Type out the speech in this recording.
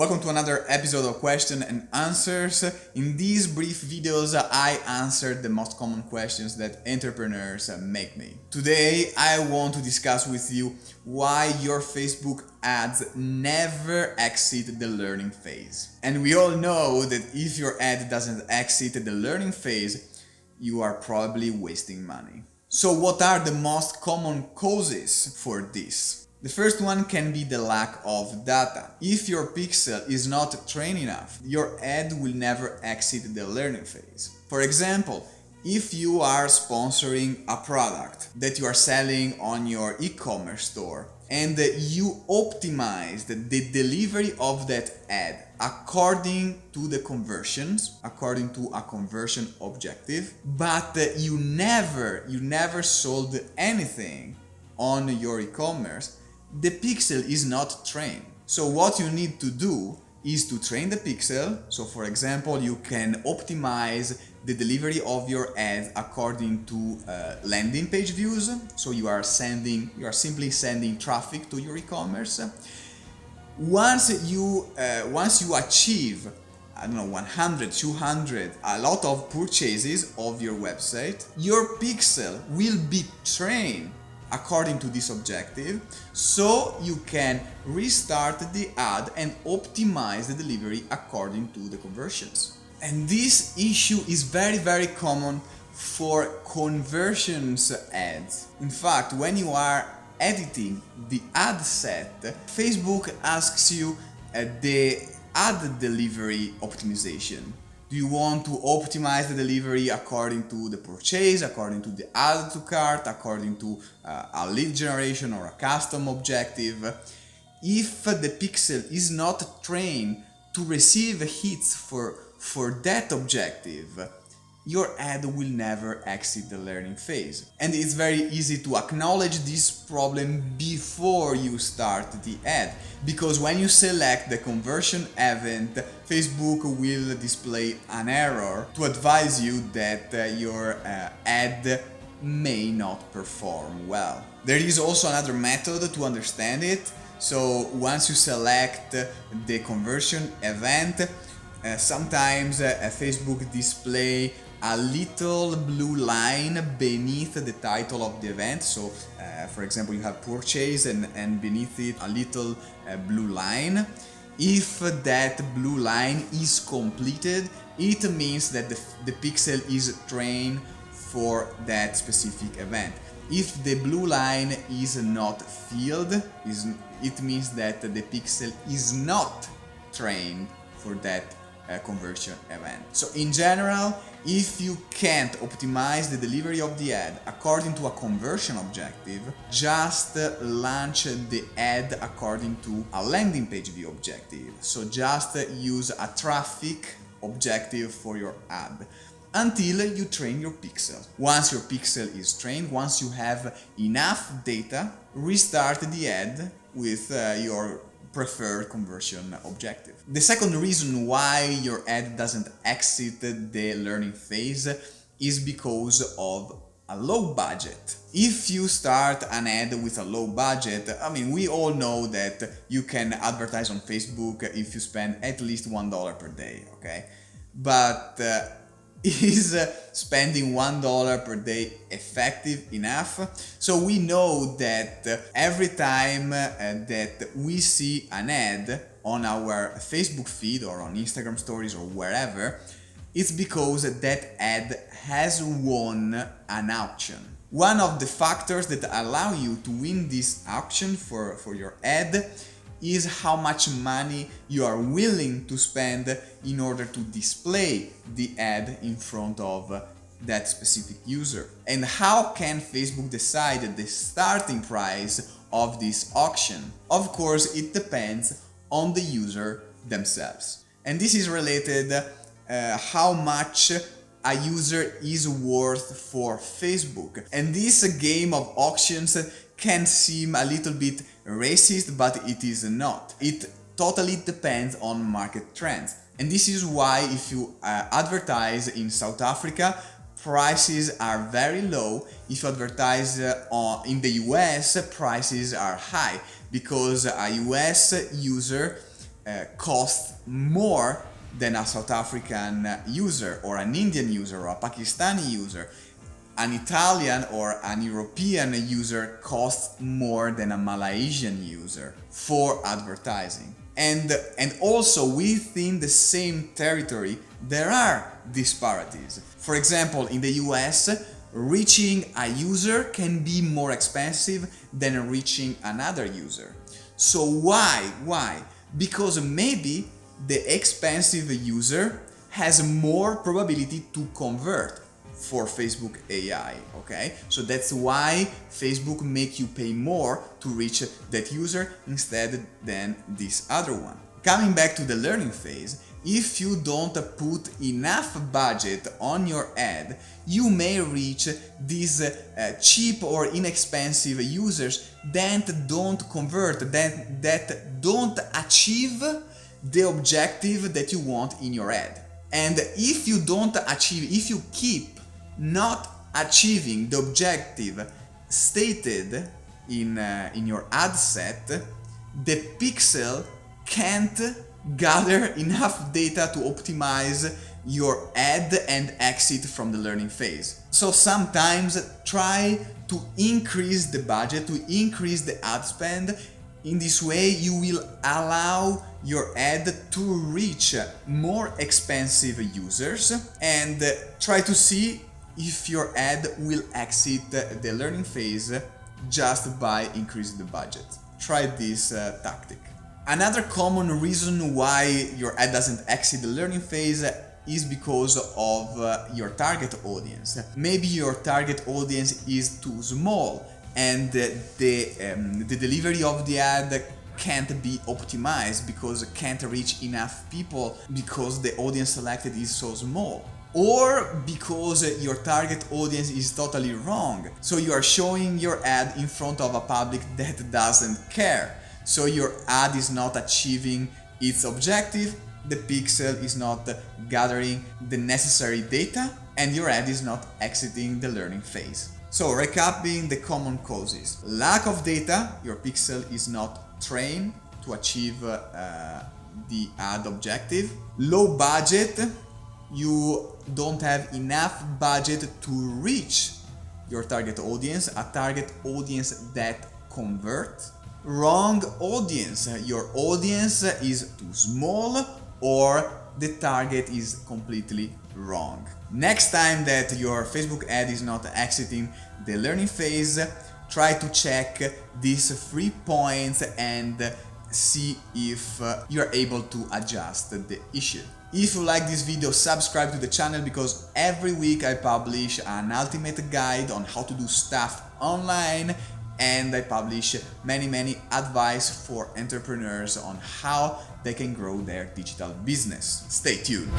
Welcome to another episode of Question and Answers. In these brief videos, I answered the most common questions that entrepreneurs make me. Today, I want to discuss with you why your Facebook ads never exit the learning phase. And we all know that if your ad doesn't exit the learning phase, you are probably wasting money. So what are the most common causes for this? The first one can be the lack of data. If your pixel is not trained enough, your ad will never exit the learning phase. For example, if you are sponsoring a product that you are selling on your e-commerce store and you optimize the delivery of that ad according to the conversions, according to a conversion objective, but you never sold anything on your e-commerce, the pixel is not trained. So what you need to do is to train the pixel. So for example, you can optimize the delivery of your ad according to landing page views. So you are simply sending traffic to your e-commerce. Once you achieve, 100, 200, a lot of purchases of your website, your pixel will be trained according to this objective, so you can restart the ad and optimize the delivery according to the conversions. And this issue is very common for conversions ads. In fact, when you are editing the ad set, Facebook asks you the ad delivery optimization. Do you want to optimize the delivery according to the purchase, according to the add to cart, according to a lead generation or a custom objective? If the pixel is not trained to receive hits for that objective, your ad will never exit the learning phase. And it's very easy to acknowledge this problem before you start the ad, because when you select the conversion event, Facebook will display an error to advise you that your ad may not perform well. There is also another method to understand it. So once you select the conversion event, sometimes Facebook display a little blue line beneath the title of the event. So for example, you have purchase and beneath it a little blue line. If that blue line is completed, it means that the pixel is trained for that specific event. If the blue line is not filled, it means that the pixel is not trained for that conversion event. So in general, if you can't optimize the delivery of the ad according to a conversion objective, just launch the ad according to a landing page view objective. So just use a traffic objective for your ad until you train your pixel. Once your pixel is trained, once you have enough data, restart the ad with your preferred conversion objective. The second reason why your ad doesn't exit the learning phase is because of a low budget. If you start an ad with a low budget, we all know that you can advertise on Facebook if you spend at least $1 per day, okay? But is spending $1 per day effective enough? So we know that every time that we see an ad on our Facebook feed or on Instagram stories or wherever, it's because that ad has won an auction. One of the factors that allow you to win this auction for your ad is how much money you are willing to spend in order to display the ad in front of that specific user. And how can Facebook decide the starting price of this auction? Of course, it depends on the user themselves. And this is related how much a user is worth for Facebook. And this game of auctions can seem a little bit racist, but it is not. It totally depends on market trends. And this is why if you advertise in South Africa, prices are very low. If you advertise in the US, prices are high, because a US user costs more than a South African user or an Indian user or a Pakistani user. An Italian or an European user costs more than a Malaysian user for advertising. And also within the same territory, there are disparities. For example, in the US, reaching a user can be more expensive than reaching another user. So why? Because maybe the expensive user has more probability to convert for Facebook AI, okay? So that's why Facebook make you pay more to reach that user instead than this other one. Coming back to the learning phase, if you don't put enough budget on your ad, you may reach these cheap or inexpensive users that don't convert, that don't achieve the objective that you want in your ad. And if you don't achieve, if you keep not achieving the objective stated in your ad set, the pixel can't gather enough data to optimize your ad and exit from the learning phase. So sometimes try to increase the budget, to increase the ad spend. In this way, you will allow your ad to reach more expensive users and try to see if your ad will exit the learning phase just by increasing the budget. Try this tactic. Another common reason why your ad doesn't exit the learning phase is because of your target audience. Maybe your target audience is too small and the delivery of the ad can't be optimized because it can't reach enough people because the audience selected is so small. Or because your target audience is totally wrong. So you are showing your ad in front of a public that doesn't care. So your ad is not achieving its objective, the pixel is not gathering the necessary data, and your ad is not exiting the learning phase. So recapping the common causes. Lack of data, your pixel is not trained to achieve the ad objective. Low budget, you don't have enough budget to reach your target audience, a target audience that converts. Wrong audience, your audience is too small or the target is completely wrong. Next time that your Facebook ad is not exiting the learning phase, try to check these 3 points and see if you're able to adjust the issue. If you like this video, subscribe to the channel because every week I publish an ultimate guide on how to do stuff online, and I publish many advice for entrepreneurs on how they can grow their digital business. Stay tuned.